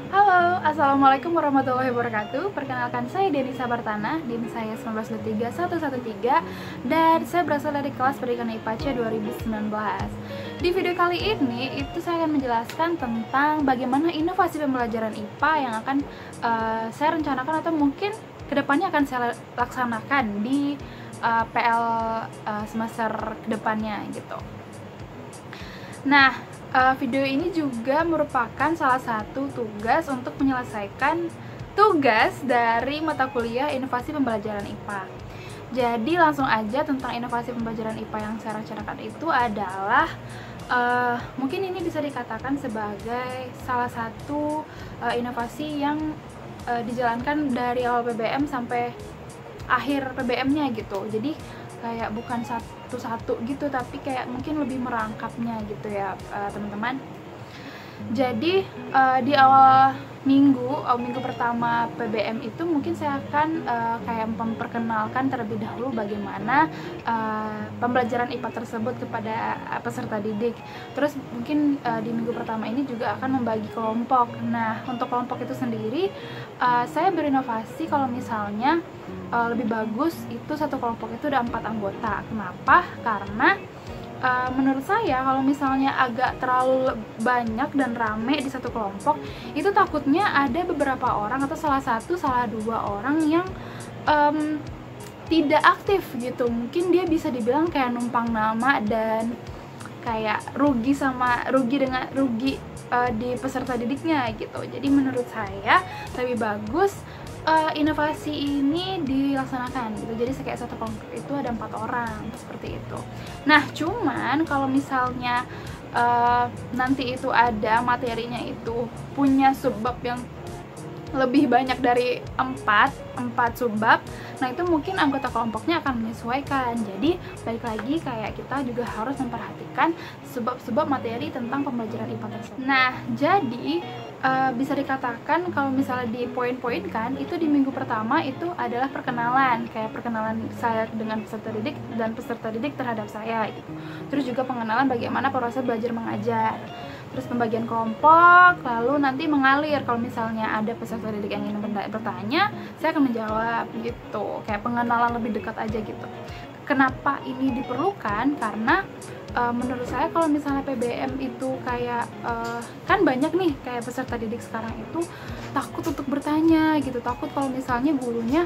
Halo, Assalamualaikum warahmatullahi wabarakatuh. Perkenalkan, saya Denisa Bartana, NIM saya 1923113, dan saya berasal dari kelas pendidikan IPA C 2019. Di video kali ini, saya akan menjelaskan tentang bagaimana inovasi pembelajaran IPA yang akan saya rencanakan atau mungkin kedepannya akan saya laksanakan di PL semester kedepannya gitu. Nah, video ini juga merupakan salah satu tugas untuk menyelesaikan tugas dari mata kuliah Inovasi Pembelajaran IPA. Jadi langsung aja, tentang inovasi pembelajaran IPA yang saya rencanakan itu adalah mungkin ini bisa dikatakan sebagai salah satu inovasi yang dijalankan dari awal PBM sampai akhir PBM-nya gitu. Jadi kayak bukan satu-satu gitu, tapi kayak mungkin lebih merangkapnya gitu ya teman-teman. Jadi di awal minggu pertama PBM itu mungkin saya akan kayak memperkenalkan terlebih dahulu bagaimana pembelajaran IPA tersebut kepada peserta didik. Terus mungkin di minggu pertama ini juga akan membagi kelompok. Nah, untuk kelompok itu sendiri saya berinovasi kalau misalnya lebih bagus itu satu kelompok itu ada 4 anggota. Kenapa? Karena menurut saya kalau misalnya agak terlalu banyak dan rame di satu kelompok, itu takutnya ada beberapa orang atau salah dua orang yang tidak aktif gitu. Mungkin dia bisa dibilang kayak numpang nama dan kayak rugi di peserta didiknya gitu. Jadi menurut saya lebih bagus inovasi ini dilaksanakan gitu. Jadi kayak satu kelompok itu ada 4 orang seperti itu. Nah, cuman kalau misalnya nanti itu ada materinya itu punya subbab yang lebih banyak dari 4 subbab, nah itu mungkin anggota kelompoknya akan menyesuaikan. Jadi balik lagi, kayak kita juga harus memperhatikan subbab-subbab materi tentang pembelajaran IPA tersebut. Nah, jadi bisa dikatakan kalau misalnya di poin-poin kan, itu di minggu pertama itu adalah perkenalan, kayak perkenalan saya dengan peserta didik dan peserta didik terhadap saya gitu. Terus juga pengenalan bagaimana proses belajar mengajar. Terus pembagian kelompok, lalu nanti mengalir kalau misalnya ada peserta didik yang ingin bertanya, saya akan menjawab gitu. Kayak pengenalan lebih dekat aja gitu. Kenapa ini diperlukan? Karena menurut saya kalau misalnya PBM itu kayak kan banyak nih kayak peserta didik sekarang itu takut untuk bertanya gitu, takut kalau misalnya gurunya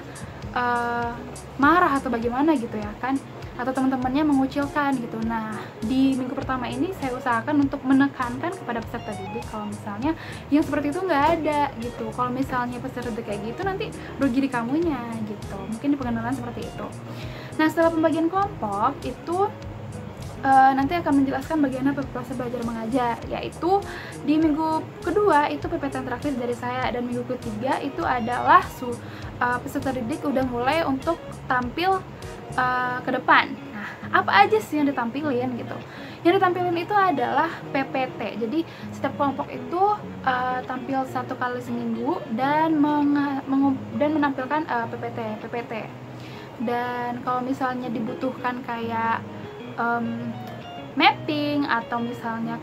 marah atau bagaimana gitu ya kan, atau teman-temannya mengucilkan gitu. Nah, di minggu pertama ini saya usahakan untuk menekankan kepada peserta didik kalau misalnya yang seperti itu nggak ada gitu. Kalau misalnya peserta didik kayak gitu, nanti rugi di kamunya gitu. Mungkin di pengenalan seperti itu. Nah, setelah pembagian kelompok itu nanti akan menjelaskan bagaimana proses belajar mengajar, yaitu di minggu kedua itu PPT terakhir dari saya, dan minggu ketiga itu adalah peserta didik udah mulai untuk tampil ke depan. Nah, apa aja sih yang ditampilin gitu? Yang ditampilin itu adalah PPT. Jadi setiap kelompok itu tampil 1 kali seminggu dan menampilkan PPT. Dan kalau misalnya dibutuhkan kayak mapping atau misalnya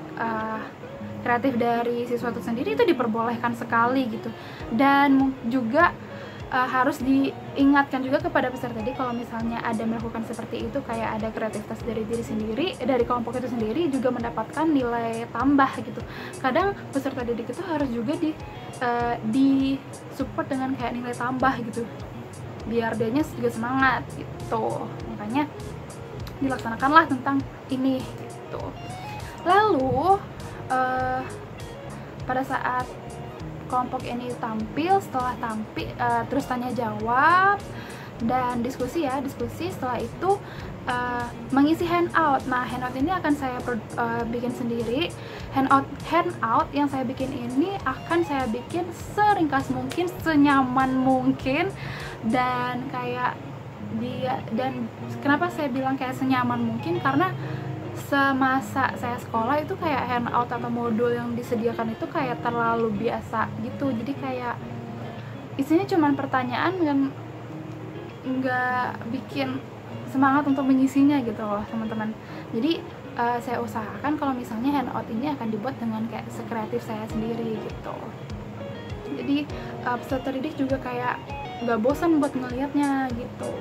kreatif dari siswa itu sendiri, itu diperbolehkan sekali gitu. Dan juga harus diingatkan juga kepada peserta didik kalau misalnya ada melakukan seperti itu, kayak ada kreativitas dari diri sendiri, dari kelompok itu sendiri, juga mendapatkan nilai tambah gitu. Kadang peserta didik itu harus juga di support dengan kayak nilai tambah gitu, biar dianya juga semangat gitu. Makanya dilaksanakanlah tentang ini gitu. Lalu pada saat kelompok ini tampil, setelah tampil terus tanya jawab dan diskusi. Setelah itu mengisi handout. Nah, handout ini akan saya bikin sendiri. Handout yang saya bikin ini akan saya bikin seringkas mungkin, senyaman mungkin, dan kayak dan kenapa saya bilang kayak senyaman mungkin, karena semasa saya sekolah itu kayak handout atau modul yang disediakan itu kayak terlalu biasa gitu. Jadi kayak isinya cuma pertanyaan dan nggak bikin semangat untuk mengisinya gitu loh teman-teman. Jadi saya usahakan kalau misalnya handout ini akan dibuat dengan kayak sekreatif saya sendiri gitu. Jadi peserta didik juga kayak nggak bosan buat ngelihatnya gitu.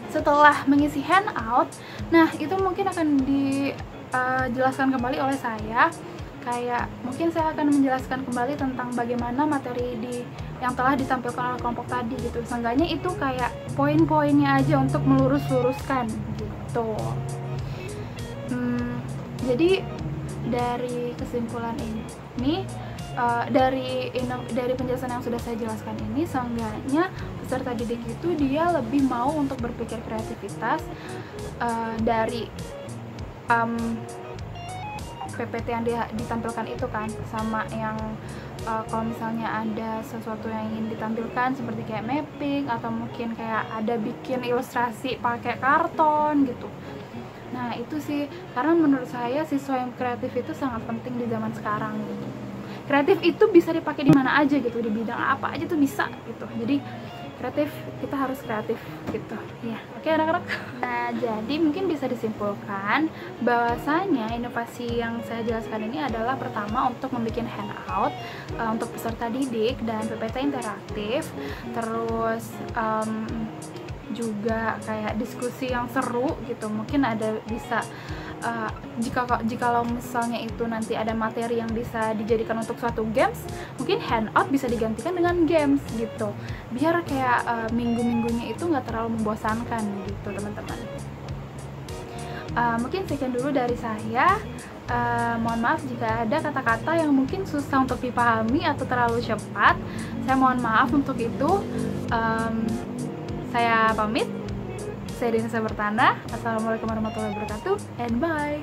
Setelah mengisi handout, nah itu mungkin akan dijelaskan kembali oleh saya. Kayak mungkin saya akan menjelaskan kembali tentang bagaimana materi yang telah ditampilkan oleh kelompok tadi gitu. Seenggaknya itu kayak poin-poinnya aja untuk melurus-luruskan gitu. Jadi dari kesimpulan ini, dari penjelasan yang sudah saya jelaskan ini, seenggaknya peserta didik itu dia lebih mau untuk berpikir kreativitas dari PPT yang ditampilkan itu kan, sama yang kalau misalnya ada sesuatu yang ingin ditampilkan seperti kayak mapping atau mungkin kayak ada bikin ilustrasi pakai karton gitu. Nah itu sih, karena menurut saya siswa yang kreatif itu sangat penting di zaman sekarang gitu. Kreatif itu bisa dipakai di mana aja gitu, di bidang apa aja tuh bisa gitu. Jadi kreatif, kita harus kreatif gitu ya. Oke anak-anak. Nah jadi mungkin bisa disimpulkan bahwasanya inovasi yang saya jelaskan ini adalah pertama untuk membuat handout untuk peserta didik dan PPT interaktif, terus juga kayak diskusi yang seru gitu. Mungkin ada bisa jikalau misalnya itu nanti ada materi yang bisa dijadikan untuk suatu games, mungkin handout bisa digantikan dengan games gitu, biar kayak minggu-minggunya itu nggak terlalu membosankan gitu teman-teman. Mungkin sekian dulu dari saya. Mohon maaf jika ada kata-kata yang mungkin susah untuk dipahami atau terlalu cepat. Saya mohon maaf untuk itu. Saya pamit. Saya Dina Sabertana. Assalamualaikum warahmatullahi wabarakatuh, and bye.